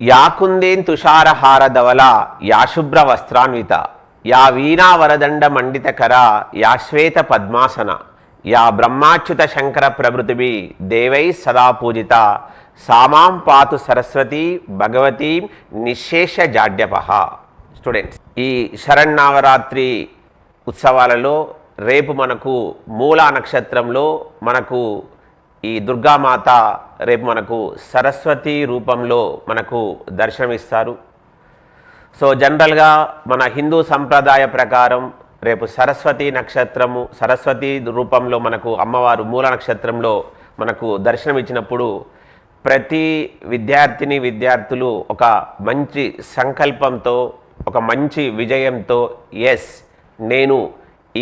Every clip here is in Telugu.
యా కుందేన్ తుషారహార ధవల యా శుభ్ర వస్త్రాన్విత యా వీణా వరదండ మండితకర యా శ్వేత పద్మాసన యా బ్రహ్మాచ్యుత శంకర ప్రభృతిభి దేవై సదా పూజిత సామాం పాతు సరస్వతి భగవతి నిశేష జాడ్యపహ. స్టూడెంట్స్, ఈ శరన్నవరాత్రి ఉత్సవాలలో రేపు మనకు మూలా నక్షత్రంలో మనకు ఈ దుర్గామాత రేపు మనకు సరస్వతి రూపంలో మనకు దర్శనమిస్తారు. సో జనరల్గా మన హిందూ సంప్రదాయ ప్రకారం రేపు సరస్వతి నక్షత్రము సరస్వతి రూపంలో మనకు అమ్మవారు మూల నక్షత్రంలో మనకు దర్శనమిచ్చినప్పుడు ప్రతి విద్యార్థులు ఒక మంచి సంకల్పంతో ఒక మంచి విజయంతో ఎస్ నేను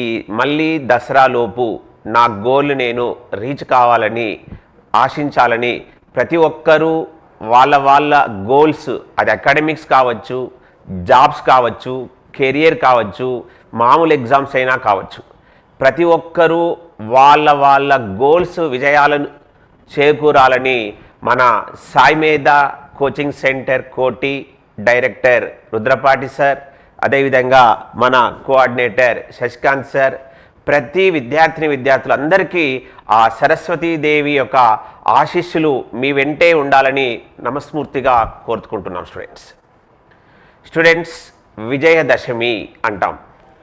ఈ మళ్ళీ దసరాలోపు నా గోల్ నేను రీచ్ కావాలని ఆశించాలని ప్రతి ఒక్కరూ వాళ్ళ గోల్స్, అది అకాడమిక్స్ కావచ్చు, జాబ్స్ కావచ్చు, కెరియర్ కావచ్చు, మామూలు ఎగ్జామ్స్ అయినా కావచ్చు, ప్రతి ఒక్కరూ వాళ్ళ గోల్స్ విజయాలను చేకూరాలని మన సాయి మేధ కోచింగ్ సెంటర్ కోటి డైరెక్టర్ రుద్రపాటి సార్, అదేవిధంగా మన కోఆర్డినేటర్ శశికాంత్ సార్ ప్రతి విద్యార్థులందరికీ ఆ సరస్వతీదేవి యొక్క ఆశీస్సులు మీ వెంటే ఉండాలని నమస్మూర్తిగా కోరుకుంటున్నాం. స్టూడెంట్స్, విజయదశమి అంటాం.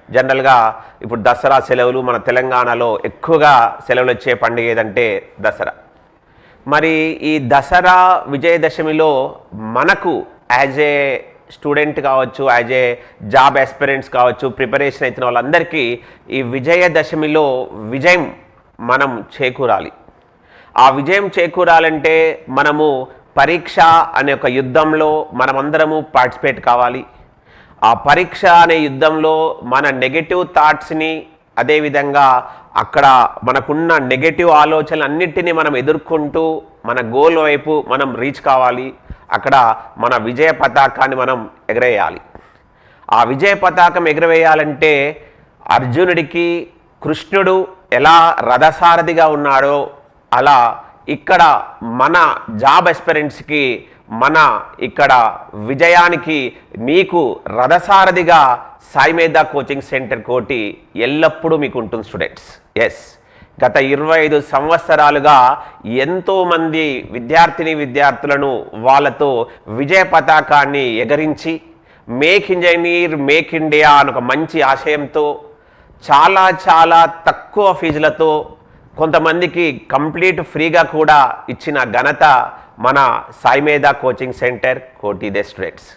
జనరల్గా ఇప్పుడు దసరా సెలవులు మన తెలంగాణలో ఎక్కువగా సెలవులు వచ్చే పండుగ ఏదంటే దసరా. మరి ఈ దసరా విజయదశమిలో మనకు యాజ్ ఏ స్టూడెంట్ కావచ్చు, యాజ్ ఏ జాబ్ ఆస్పిరెంట్స్ కావచ్చు, ప్రిపరేషన్ అవుతున్న వాళ్ళందరికీ ఈ విజయదశమిలో విజయం మనం చేకూరాలి. ఆ విజయం చేకూరాలంటే మనము పరీక్ష అనే ఒక యుద్ధంలో మనమందరము పార్టిసిపేట్ కావాలి. ఆ పరీక్ష అనే యుద్ధంలో మన నెగటివ్ థాట్స్ని, అదేవిధంగా అక్కడ మనకున్న నెగటివ్ ఆలోచనలు అన్నిటినీ మనం ఎదుర్కొంటూ మన గోల్ వైపు మనం రీచ్ కావాలి. అక్కడ మన విజయ పతాకాన్ని మనం ఎగరేయాలి. ఆ విజయ పతాకం ఎగరవేయాలంటే అర్జునుడికి కృష్ణుడు ఎలా రథసారథిగా ఉన్నాడో అలా ఇక్కడ మన జాబ్ ఎస్పిరెంట్స్కి మన ఇక్కడ విజయానికి మీకు రథసారథిగా సాయి మేధ కోచింగ్ సెంటర్ కోటి ఎల్లప్పుడూ మీకు ఉంటుంది. స్టూడెంట్స్, ఎస్, గత 25 సంవత్సరాలుగా ఎంతోమంది విద్యార్థులను వాళ్ళతో విజయ పతాకాన్ని ఎగరించి మేక్ ఇంజనీర్ మేక్ ఇండియా అని ఒక మంచి ఆశయంతో చాలా తక్కువ ఫీజులతో కొంతమందికి కంప్లీట్ ఫ్రీగా కూడా ఇచ్చిన ఘనత మన సాయి మేధ కోచింగ్ సెంటర్ కోటిదే. స్టూడెంట్స్,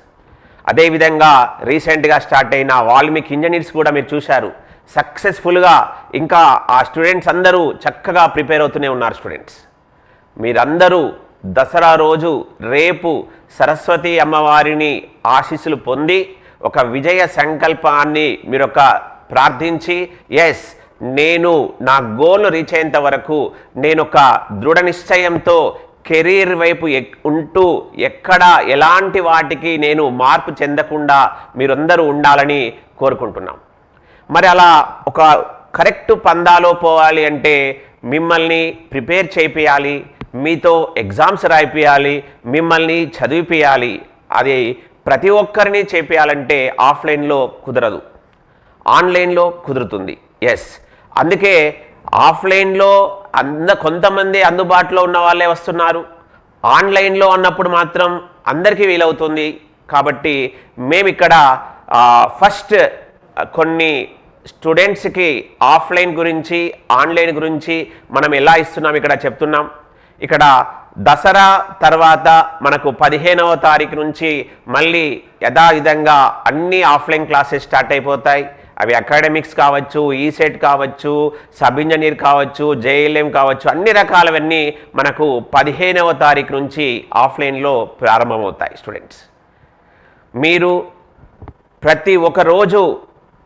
అదేవిధంగా రీసెంట్గా స్టార్ట్ అయిన వాల్మీకి ఇంజనీర్స్ కూడా మీరు చూశారు, సక్సెస్ఫుల్గా ఇంకా ఆ స్టూడెంట్స్ అందరూ చక్కగా ప్రిపేర్ అవుతూనే ఉన్నారు. స్టూడెంట్స్, మీరందరూ దసరా రోజు రేపు సరస్వతి అమ్మవారిని ఆశీస్సులు పొంది ఒక విజయ సంకల్పాన్ని మీరు ప్రార్థించి ఎస్ నేను నా గోల్ రీచ్ అయ్యేంత వరకు నేను ఒక దృఢ నిశ్చయంతో కెరీర్ వైపు ఉంటూ ఎక్కడ ఎలాంటి వాటికి నేను మార్పు చెందకుండా మీరందరూ ఉండాలని కోరుకుంటున్నాం. మరి అలా ఒక కరెక్ట్ పందాలో పోవాలి అంటే మిమ్మల్ని ప్రిపేర్ చేయించాలి, మీతో ఎగ్జామ్స్ రాయిపియాలి, మిమ్మల్ని చదివిపియాలి. అది ప్రతి ఒక్కరిని చేపియాలంటే ఆఫ్లైన్లో కుదరదు, ఆన్లైన్లో కుదురుతుంది. ఎస్, అందుకే ఆఫ్లైన్లో కొంతమంది అందుబాటులో ఉన్న వాళ్ళే వస్తున్నారు, ఆన్లైన్లో అన్నప్పుడు మాత్రం అందరికీ వీలవుతుంది. కాబట్టి మేము ఇక్కడ ఫస్ట్ కొన్ని స్టూడెంట్స్కి ఆఫ్లైన్ గురించి ఆన్లైన్ గురించి మనం ఎలా ఇస్తున్నాం ఇక్కడ చెప్తున్నాం. ఇక్కడ దసరా తర్వాత మనకు 15వ తారీఖు నుంచి మళ్ళీ యథావిధంగా అన్ని ఆఫ్లైన్ క్లాసెస్ స్టార్ట్ అయిపోతాయి. అవి అకాడమిక్స్ కావచ్చు, ఈసెట్ కావచ్చు, సబ్ ఇంజనీర్ కావచ్చు, జేఎల్ఎం కావచ్చు, అన్ని రకాలవన్నీ మనకు 15వ తారీఖు నుంచి ఆఫ్లైన్లో ప్రారంభమవుతాయి. స్టూడెంట్స్, మీరు ప్రతి ఒక్క రోజు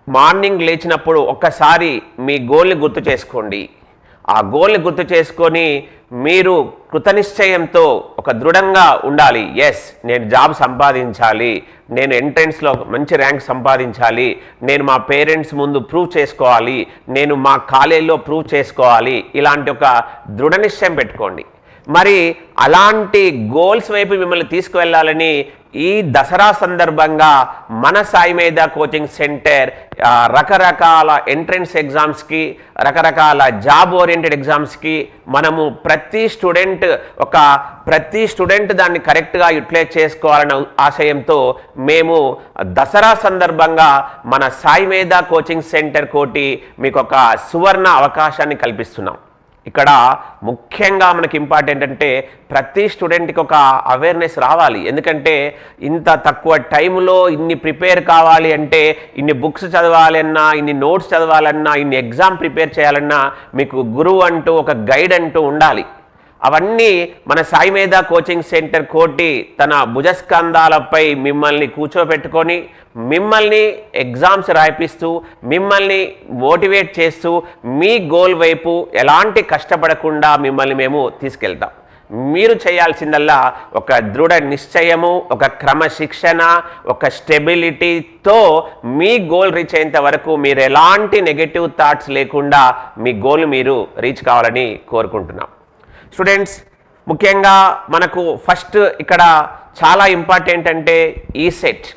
మార్నింగ్ లేచినప్పుడు ఒక్కసారి మీ గోల్ని గుర్తు చేసుకోండి. ఆ గోల్ని గుర్తు చేసుకొని మీరు కృతనిశ్చయంతో ఒక దృఢంగా ఉండాలి. ఎస్, నేను జాబ్ సంపాదించాలి, నేను ఎంట్రన్స్లో మంచి ర్యాంక్ సంపాదించాలి, నేను మా పేరెంట్స్ ముందు ప్రూవ్ చేసుకోవాలి, నేను మా కాలేజీలో ప్రూవ్ చేసుకోవాలి. ఇలాంటి ఒక దృఢ నిశ్చయం పెట్టుకోండి. మరి అలాంటి గోల్స్ వైపు మిమ్మల్ని తీసుకువెళ్ళాలని ఈ దసరా సందర్భంగా మన సాయి మేధా కోచింగ్ సెంటర్ రకరకాల ఎంట్రన్స్ ఎగ్జామ్స్కి, రకరకాల జాబ్ ఓరియంటెడ్ ఎగ్జామ్స్కి మనము ప్రతి స్టూడెంట్ దాన్ని కరెక్ట్గా యూటిలైజ్ చేసుకోవాలన్న ఆశయంతో మేము దసరా సందర్భంగా మన సాయి మేధా కోచింగ్ సెంటర్ కోటి మీకు ఒక సువర్ణ అవకాశాన్ని కల్పిస్తున్నాం. ఇక్కడ ముఖ్యంగా మనకి ఇంపార్టెంట్ అంటే ప్రతి స్టూడెంట్కి ఒక అవేర్నెస్ రావాలి. ఎందుకంటే ఇంత తక్కువ టైంలో ఇన్ని ప్రిపేర్ కావాలి అంటే, ఇన్ని బుక్స్ చదవాలన్నా, ఇన్ని నోట్స్ చదవాలన్నా, ఇన్ని ఎగ్జామ్ ప్రిపేర్ చేయాలన్నా మీకు గురువు అంటూ ఒక గైడ్ అంటూ ఉండాలి. అవన్నీ మన సాయి మేధా కోచింగ్ సెంటర్ కోటి తన భుజస్కంధాలపై మిమ్మల్ని కూర్చోబెట్టుకొని మిమ్మల్ని ఎగ్జామ్స్ రాయిపిస్తూ మిమ్మల్ని మోటివేట్ చేస్తూ మీ గోల్ వైపు ఎలాంటి కష్టపడకుండా మిమ్మల్ని మేము తీసుకెళ్తాం. మీరు చేయాల్సిందల్లా ఒక దృఢ నిశ్చయము, ఒక క్రమశిక్షణ, ఒక స్టెబిలిటీతో మీ గోల్ రీచ్ అయ్యేంత వరకు మీరు ఎలాంటి నెగటివ్ థాట్స్ లేకుండా మీ గోల్ మీరు రీచ్ కావాలని కోరుకుంటున్నాం. స్టూడెంట్స్, ముఖ్యంగా మనకు ఫస్ట్ ఇక్కడ చాలా ఇంపార్టెంట్ అంటే ఈసెట్.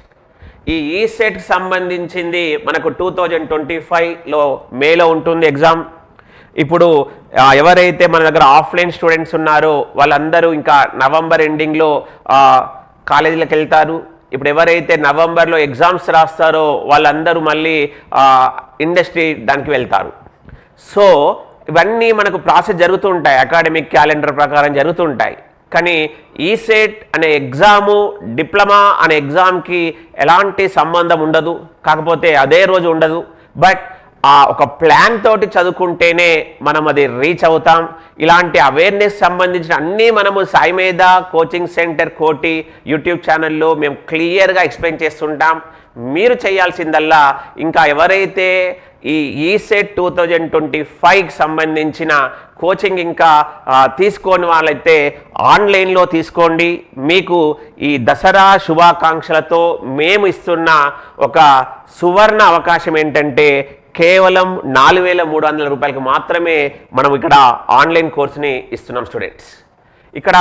ఈ ఈసెట్కి సంబంధించింది మనకు 2025లో మేలో ఉంటుంది ఎగ్జామ్. ఇప్పుడు ఎవరైతే మన దగ్గర ఆఫ్లైన్ స్టూడెంట్స్ ఉన్నారో వాళ్ళందరూ ఇంకా నవంబర్ ఎండింగ్లో కాలేజీలకు వెళ్తారు. ఇప్పుడు ఎవరైతే నవంబర్లో ఎగ్జామ్స్ రాస్తారో వాళ్ళందరూ మళ్ళీ ఇండస్ట్రీ దానికి వెళ్తారు. సో ఇవన్నీ మనకు ప్రాసెస్ జరుగుతూ ఉంటాయి, అకాడమిక్ క్యాలెండర్ ప్రకారం జరుగుతూ ఉంటాయి. కానీ ఈసెట్ అనే ఎగ్జాము, డిప్లొమా అనే ఎగ్జామ్కి ఎలాంటి సంబంధం ఉండదు, కాకపోతే అదే రోజు ఉండదు. బట్ ఒక ప్లాన్ తోటి చదువుకుంటేనే మనం అది రీచ్ అవుతాం. ఇలాంటి అవేర్నెస్ సంబంధించిన అన్నీ మనము సాయి మేధా కోచింగ్ సెంటర్ కోటి యూట్యూబ్ ఛానల్లో మేము క్లియర్గా ఎక్స్ప్లెయిన్ చేస్తుంటాం. మీరు చేయాల్సిందల్లా ఇంకా ఎవరైతే ఈ ఈసెట్ 2025కి సంబంధించిన కోచింగ్ ఇంకా తీసుకోని వాళ్ళైతే ఆన్లైన్లో తీసుకోండి. మీకు ఈ దసరా శుభాకాంక్షలతో మేము ఇస్తున్న ఒక సువర్ణ అవకాశం ఏంటంటే కేవలం 4,300 రూపాయలకి మాత్రమే మనం ఇక్కడ ఆన్లైన్ కోర్సుని ఇస్తున్నాం. స్టూడెంట్స్, ఇక్కడ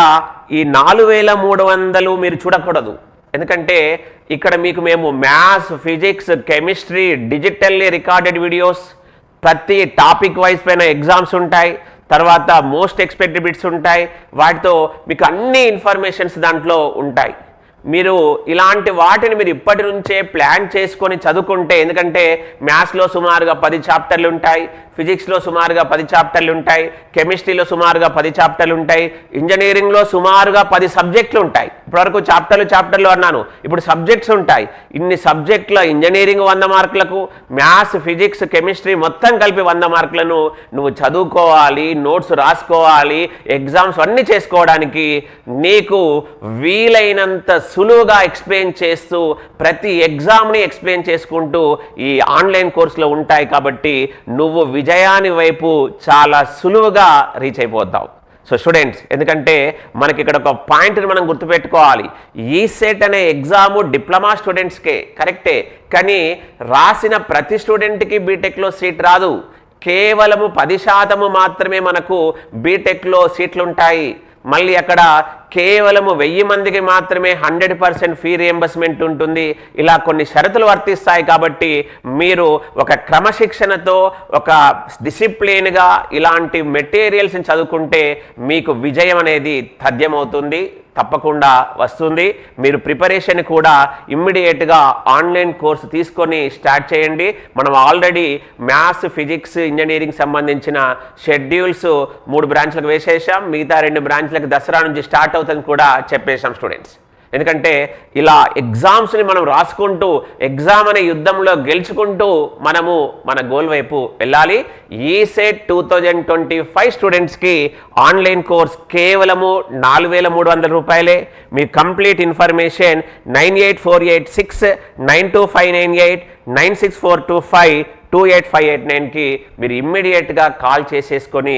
ఈ 4,300 మీరు చూడకూడదు. ఎందుకంటే ఇక్కడ మీకు మేము maths, physics, chemistry, digitally recorded videos, ప్రతి టాపిక్ వైజ్ పైన ఎగ్జామ్స్ ఉంటాయి, తర్వాత మోస్ట్ ఎక్స్పెక్టెడ్ బిట్స్ ఉంటాయి, వాటితో మీకు అన్ని ఇన్ఫర్మేషన్స్ దాంట్లో ఉంటాయి. మీరు ఇలాంటి వాటిని మీరు ఇప్పటి నుంచే ప్లాన్ చేసుకొని చదువుకుంటే, ఎందుకంటే మ్యాథ్స్లో సుమారుగా 10 చాప్టర్లు ఉంటాయి, ఫిజిక్స్లో సుమారుగా 10 చాప్టర్లు ఉంటాయి, కెమిస్ట్రీలో సుమారుగా 10 చాప్టర్లు ఉంటాయి, ఇంజనీరింగ్లో సుమారుగా 10 సబ్జెక్టులు ఉంటాయి. ఇప్పటివరకు చాప్టర్లు అన్నాను, ఇప్పుడు సబ్జెక్ట్స్ ఉంటాయి. ఇన్ని సబ్జెక్టుల ఇంజనీరింగ్ 100 మార్కులకు, మ్యాథ్స్, ఫిజిక్స్, కెమిస్ట్రీ మొత్తం కలిపి 100 మార్కులను నువ్వు చదువుకోవాలి, నోట్స్ రాసుకోవాలి, ఎగ్జామ్స్ అన్నీ చేసుకోవడానికి నీకు వీలైనంత సులువుగా ఎక్స్ప్లెయిన్ చేస్తూ ప్రతి ఎగ్జామ్ని ఎక్స్ప్లెయిన్ చేసుకుంటూ ఈ ఆన్లైన్ కోర్సులో ఉంటాయి. కాబట్టి నువ్వు విజయాన్ని వైపు చాలా సులువుగా రీచ్ అయిపోతావు. సో స్టూడెంట్స్, ఎందుకంటే మనకి ఇక్కడ ఒక పాయింట్ని మనం గుర్తుపెట్టుకోవాలి. ఈసెట్ అనే ఎగ్జాము డిప్లొమా స్టూడెంట్స్కే కరెక్టే, కానీ రాసిన ప్రతి స్టూడెంట్కి బీటెక్లో సీట్ రాదు. కేవలము 10% మాత్రమే మనకు బీటెక్లో సీట్లు ఉంటాయి. మళ్ళీ అక్కడ కేవలము 1000 మందికి మాత్రమే 100% ఫీ రియంబర్స్మెంట్ ఉంటుంది. ఇలా కొన్ని షరతులు వర్తిస్తాయి. కాబట్టి మీరు ఒక క్రమశిక్షణతో, ఒక డిసిప్లిన్గా ఇలాంటి మెటీరియల్స్ని చదువుకుంటే మీకు విజయం అనేది తథ్యమవుతుంది, తప్పకుండా వస్తుంది. మీరు ప్రిపరేషన్ కూడా ఇమ్మీడియట్గా ఆన్లైన్ కోర్సు తీసుకొని స్టార్ట్ చేయండి. మనం ఆల్రెడీ మ్యాథ్స్, ఫిజిక్స్, ఇంజనీరింగ్ సంబంధించిన షెడ్యూల్స్ 3 బ్రాంచ్లకు వేసేసాం. మిగతా 2 బ్రాంచ్లకు దసరా నుంచి స్టార్ట్ అవుతుంది కూడా చెప్పేసాం స్టూడెంట్స్. ఎందుకంటే ఇలా ఎగ్జామ్స్ని మనం రాసుకుంటూ ఎగ్జామ్ అనే యుద్ధంలో గెలుచుకుంటూ మనము మన గోల్ వైపు వెళ్ళాలి. ఈసెట్ 2025 స్టూడెంట్స్కి ఆన్లైన్ కోర్స్ కేవలము 4,300 రూపాయలే. మీ కంప్లీట్ ఇన్ఫర్మేషన్ 9848692598 964252858 మీరు ఇమ్మీడియట్గా కాల్ చేసేసుకొని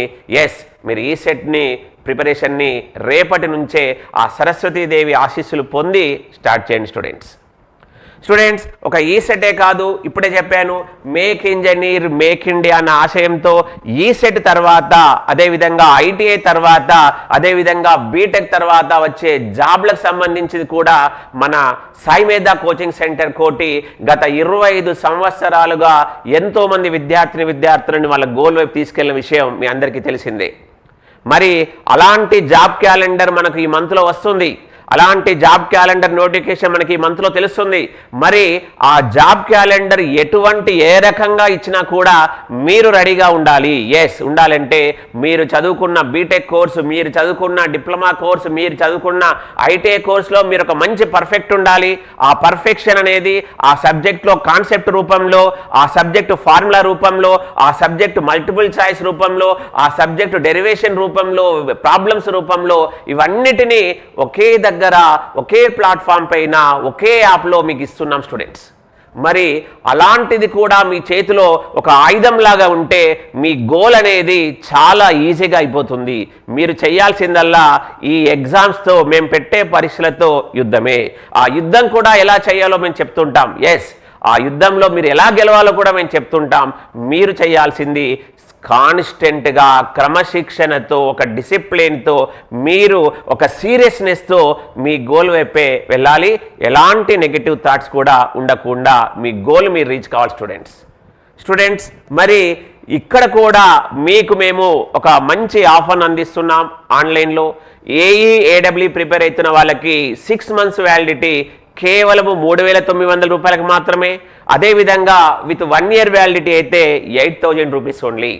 మీరు ఈసెట్ని ప్రిపరేషన్ని రేపటి నుంచే ఆ సరస్వతీదేవి ఆశీస్సులు పొంది స్టార్ట్ చేయండి స్టూడెంట్స్. స్టూడెంట్స్ ఒక ఈ సెటే కాదు, ఇప్పుడే చెప్పాను మేక్ ఇంజనీర్ మేక్ ఇండియా అన్న ఆశయంతో ఈ సెట్ తర్వాత, అదేవిధంగా ఐటీఐ తర్వాత, అదేవిధంగా బీటెక్ తర్వాత వచ్చే జాబ్లకు సంబంధించింది కూడా మన సాయి మేధా కోచింగ్ సెంటర్ కోటి గత 25 సంవత్సరాలుగా ఎంతో మంది విద్యార్థులను వాళ్ళ గోల్ వైపు తీసుకెళ్లిన విషయం మీ అందరికీ తెలిసిందే. మరి అలాంటి జాబ్ క్యాలెండర్ మనకు ఈ మంత్లో వస్తుంది. అలాంటి జాబ్ క్యాలెండర్ నోటిఫికేషన్ మనకి ఈ మంత్లో తెలుస్తుంది. మరి ఆ జాబ్ క్యాలెండర్ ఏ రకంగా ఇచ్చినా కూడా మీరు రెడీగా ఉండాలి. ఉండాలంటే మీరు చదువుకున్న బీటెక్ కోర్సు, మీరు చదువుకున్న డిప్లొమా కోర్సు, మీరు చదువుకున్న ఐటీఐ కోర్సులో మీరు ఒక మంచి పర్ఫెక్ట్ ఉండాలి. ఆ పర్ఫెక్షన్ అనేది ఆ సబ్జెక్ట్లో కాన్సెప్ట్ రూపంలో, ఆ సబ్జెక్టు ఫార్ములా రూపంలో, ఆ సబ్జెక్టు మల్టిపుల్ చాయిస్ రూపంలో, ఆ సబ్జెక్టు డెరివేషన్ రూపంలో, ప్రాబ్లమ్స్ రూపంలో, ఇవన్నిటినీ ఒకే ప్లాట్ఫామ్ పైన ఒకే యాప్లో మీకు ఇస్తున్నాం స్టూడెంట్స్. మరి అలాంటిది కూడా మీ చేతిలో ఒక ఆయుధం లాగా ఉంటే మీ గోల్ అనేది చాలా ఈజీగా అయిపోతుంది. మీరు చేయాల్సిందల్లా ఈ ఎగ్జామ్స్తో, మేము పెట్టే పరీక్షలతో యుద్ధమే. ఆ యుద్ధం కూడా ఎలా చేయాలో మేము చెప్తుంటాం. ఆ యుద్ధంలో మీరు ఎలా గెలవాలో కూడా మేము చెప్తుంటాం. మీరు చేయాల్సింది కాన్స్టెంట్గా, క్రమశిక్షణతో, ఒక డిసిప్లిన్తో, మీరు ఒక సీరియస్నెస్తో మీ గోల్ వైపే వెళ్ళాలి. ఎలాంటి నెగిటివ్ థాట్స్ కూడా ఉండకుండా మీ గోల్ మీరు రీచ్ కావాలి స్టూడెంట్స్. మరి ఇక్కడ కూడా మీకు మేము ఒక మంచి ఆఫర్ను అందిస్తున్నాం ఆన్లైన్లో. ఏఈఏడబ్ల్యూ ప్రిపేర్ అవుతున్న వాళ్ళకి 6 months వ్యాలిడిటీ కేవలము 3,900 రూపాయలకు మాత్రమే. అదేవిధంగా విత్ 1 year వ్యాలిడిటీ అయితే 8,000 రూపీస్ ఓన్లీ.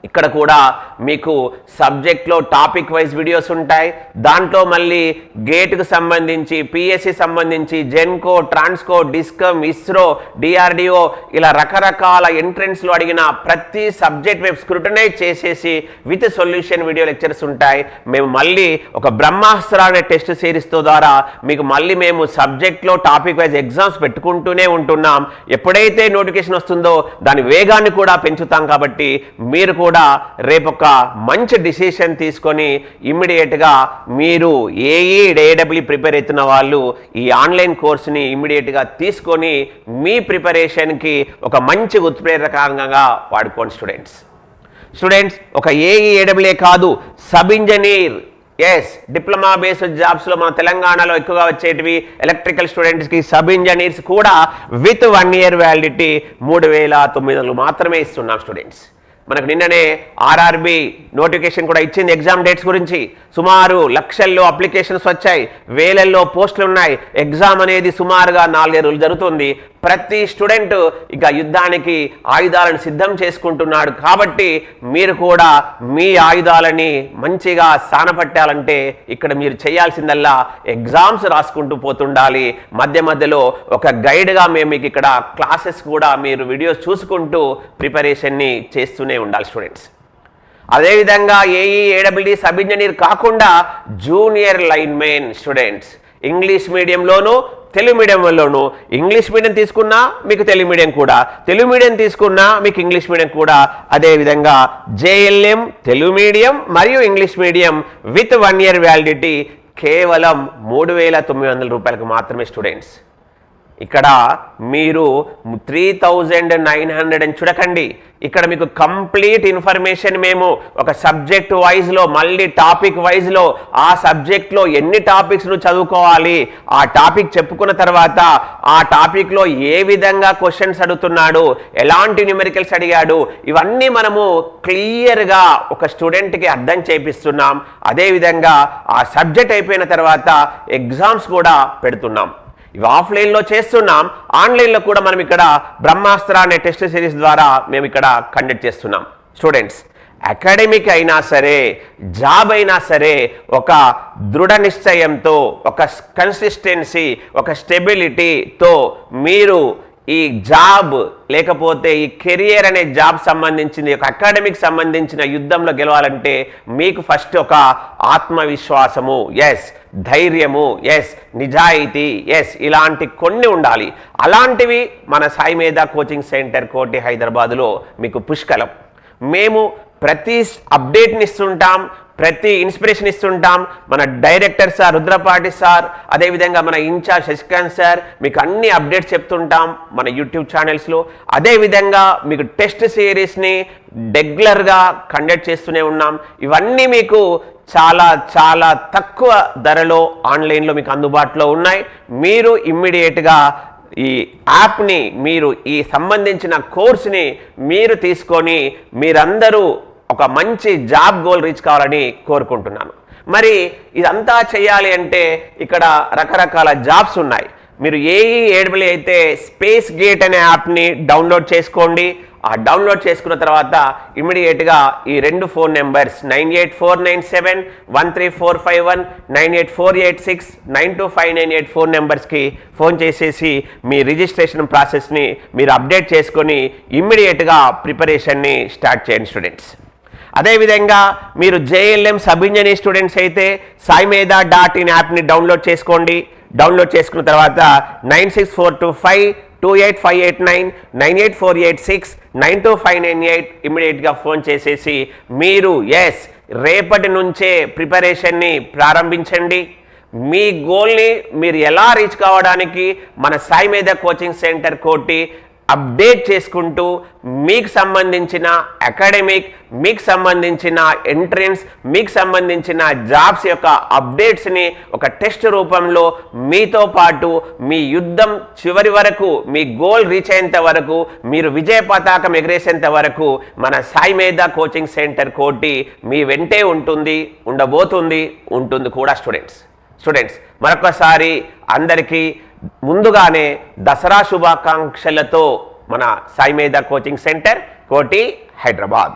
ఇక్కడ కూడా మీకు సబ్జెక్ట్లో టాపిక్ వైజ్ వీడియోస్ ఉంటాయి. దాంట్లో మళ్ళీ గేట్కు సంబంధించి, పిఎస్సి సంబంధించి, జెన్కో, ట్రాన్స్కో, డిస్కమ్, ఇస్రో, డిఆర్డిఓ ఇలా రకరకాల ఎంట్రెన్స్లో అడిగిన ప్రతి సబ్జెక్ట్ వైపు స్క్రూటనైజ్ చేసేసి విత్ సొల్యూషన్ వీడియో లెక్చర్స్ ఉంటాయి. మేము మళ్ళీ ఒక బ్రహ్మాస్త్ర అనే టెస్ట్ సిరీస్తో ద్వారా మీకు మళ్ళీ మేము సబ్జెక్ట్లో టాపిక్ వైజ్ ఎగ్జామ్స్ పెట్టుకుంటూనే ఉంటున్నాం. ఎప్పుడైతే నోటిఫికేషన్ వస్తుందో దాని వేగాన్ని కూడా పెంచుతాం. కాబట్టి మీరు కూడా రేపొక మంచి డిసిషన్ తీసుకొని ఇమ్మీడియట్గా మీరు ఏఈఏడబ్ల్యూ ప్రిపేర్ అవుతున్న వాళ్ళు ఈ ఆన్లైన్ కోర్సుని ఇమ్మీడియట్గా తీసుకొని మీ ప్రిపరేషన్కి ఒక మంచి ఉత్ప్రేరకంగా వాడుకోండి స్టూడెంట్స్. ఒక ఏఈఏడబ్ల్యూ కాదు, సబ్ ఇంజనీర్, డిప్లొమా బేస్డ్ జాబ్స్లో మన తెలంగాణలో ఎక్కువగా వచ్చేటివి ఎలక్ట్రికల్ స్టూడెంట్స్కి సబ్ ఇంజనీర్స్ కూడా విత్ 1 year వ్యాలిడిటీ 3,900 మాత్రమే ఇస్తున్నాం స్టూడెంట్స్. మనకు నిన్ననే ఆర్ఆర్బి నోటిఫికేషన్ కూడా ఇచ్చింది ఎగ్జామ్ డేట్స్ గురించి. సుమారు లక్షల్లో అప్లికేషన్స్ వచ్చాయి, వేలల్లో పోస్టులు ఉన్నాయి. ఎగ్జామ్ అనేది సుమారుగా 4 రోజులు జరుగుతుంది. ప్రతి స్టూడెంట్ ఇక యుద్ధానికి ఆయుధాలను సిద్ధం చేసుకుంటున్నాడు. కాబట్టి మీరు కూడా మీ ఆయుధాలని మంచిగా స్థానపట్టాలంటే ఇక్కడ మీరు చేయాల్సిందల్లా ఎగ్జామ్స్ రాసుకుంటూ పోతుండాలి. మధ్యలో ఒక గైడ్గా మేము మీకు ఇక్కడ క్లాసెస్ కూడా మీరు వీడియోస్ చూసుకుంటూ ప్రిపరేషన్ని చేస్తూనే ఉండాలి స్టూడెంట్స్. అదేవిధంగా ఏఈఏడబ్ల్యూ సబ్ ఇంజనీర్ కాకుండా జూనియర్ లైన్మెన్ స్టూడెంట్స్ ఇంగ్లీష్ మీడియంలోనూ తెలుగు మీడియంలోనూ, ఇంగ్లీష్ మీడియం తీసుకున్నా మీకు తెలుగు మీడియం కూడా, తెలుగు మీడియం తీసుకున్నా మీకు ఇంగ్లీష్ మీడియం కూడా, అదేవిధంగా జేఎల్ఎం తెలుగు మీడియం మరియు English medium with 1 year validity కేవలం 3,900 రూపాయలకు మాత్రమే స్టూడెంట్స్. ఇక్కడ మీరు 3,900 అని చూడకండి. ఇక్కడ మీకు కంప్లీట్ ఇన్ఫర్మేషన్ మేము ఒక సబ్జెక్ట్ వైజ్లో, మళ్ళీ టాపిక్ వైజ్లో, ఆ సబ్జెక్ట్లో ఎన్ని టాపిక్స్ నువ్వు చదువుకోవాలి, ఆ టాపిక్ చెప్పుకున్న తర్వాత ఆ టాపిక్లో ఏ విధంగా క్వశ్చన్స్ అడుగుతున్నాడు, ఎలాంటి న్యూమెరికల్స్ అడిగాడు, ఇవన్నీ మనము క్లియర్గా ఒక స్టూడెంట్కి అర్థం చేపిస్తున్నాం. అదేవిధంగా ఆ సబ్జెక్ట్ అయిపోయిన తర్వాత ఎగ్జామ్స్ కూడా పెడుతున్నాం. ఇవి ఆఫ్లైన్లో చేస్తున్నాం, ఆన్లైన్లో కూడా మనం ఇక్కడ బ్రహ్మాస్త్ర అనే టెస్ట్ సిరీస్ ద్వారా మేము ఇక్కడ కండక్ట్ చేస్తున్నాం. స్టూడెంట్స్ అకాడమిక్ అయినా సరే, జాబ్ అయినా సరే, ఒక దృఢ నిశ్చయంతో, ఒక కన్సిస్టెన్సీ, ఒక స్టెబిలిటీతో మీరు ఈ జాబ్ లేకపోతే ఈ కెరియర్ అనే జాబ్ సంబంధించింది, ఒక అకాడమిక్ సంబంధించిన యుద్ధంలో గెలవాలంటే మీకు ఫస్ట్ ఒక ఆత్మవిశ్వాసము, ధైర్యము, నిజాయితీ, ఇలాంటి కొన్ని ఉండాలి. అలాంటివి మన సాయి మేధా కోచింగ్ సెంటర్ కోటి హైదరాబాద్లో మీకు పుష్కలం. మేము ప్రతి అప్డేట్ని ఇస్తుంటాం, ప్రతి ఇన్స్పిరేషన్ ఇస్తుంటాం. మన డైరెక్టర్ సార్ రుద్రపాటి సార్, అదేవిధంగా మన ఇన్ఛార్జ్ శశికాంత్ సార్ మీకు అన్ని అప్డేట్స్ చెప్తుంటాం మన యూట్యూబ్ ఛానల్స్లో. అదేవిధంగా మీకు టెస్ట్ సిరీస్ని రెగ్యులర్గా కండక్ట్ చేస్తూనే ఉన్నాం. ఇవన్నీ మీకు చాలా చాలా తక్కువ ధరలో ఆన్లైన్లో మీకు అందుబాటులో ఉన్నాయి. మీరు ఇమ్మీడియట్గా ఈ యాప్ని, మీరు ఈ సంబంధించిన కోర్స్ని మీరు తీసుకొని మీరందరూ ఒక మంచి జాబ్ గోల్ రీచ్ కావాలని కోరుకుంటున్నాను. మరి ఇదంతా చేయాలి అంటే ఇక్కడ రకరకాల జాబ్స్ ఉన్నాయి. మీరు AEEE అయితే స్పేస్ గేట్ అనే యాప్ని డౌన్లోడ్ చేసుకోండి. ఆ డౌన్లోడ్ చేసుకున్న తర్వాత ఇమ్మీడియట్గా ఈ 2 ఫోన్ నెంబర్స్ 9849713451 9848692598 ఫోన్ నెంబర్స్కి ఫోన్ చేసేసి మీ రిజిస్ట్రేషన్ ప్రాసెస్ని మీరు అప్డేట్ చేసుకొని ఇమ్మీడియట్గా ప్రిపరేషన్ని స్టార్ట్ చేయండి స్టూడెంట్స్. అదేవిధంగా మీరు JLM సబ్ ఇంజనీర్ స్టూడెంట్స్ అయితే saimedha.in యాప్ని డౌన్లోడ్ చేసుకోండి. డౌన్లోడ్ చేసుకున్న తర్వాత 9642528589 98486925998 ఇమ్మీడియట్గా ఫోన్ చేసేసి మీరు రేపటి నుంచే ప్రిపరేషన్ని ప్రారంభించండి. మీ గోల్ని మీరు ఎలా రీచ్ కావడానికి మన సాయిమేధ కోచింగ్ సెంటర్ కోటి అప్డేట్ చేసుకుంటూ మీకు సంబంధించిన అకాడమిక్, మీకు సంబంధించిన ఎంట్రన్స్, మీకు సంబంధించిన జాబ్స్ యొక్క అప్డేట్స్ని ఒక టెస్ట్ రూపంలో మీతో పాటు మీ యుద్ధం చివరి వరకు, మీ గోల్ రీచ్ అయ్యేంత వరకు, మీరు విజయ పతాకం ఎగరేసేంత వరకు మన సాయిమేధ కోచింగ్ సెంటర్ కోటి మీ వెంటే ఉంటుంది కూడా స్టూడెంట్స్ మరొకసారి అందరికీ ముందుగానే దసరా శుభాకాంక్షలతో మన సాయిమేధ కోచింగ్ సెంటర్ కోటి హైదరాబాద్.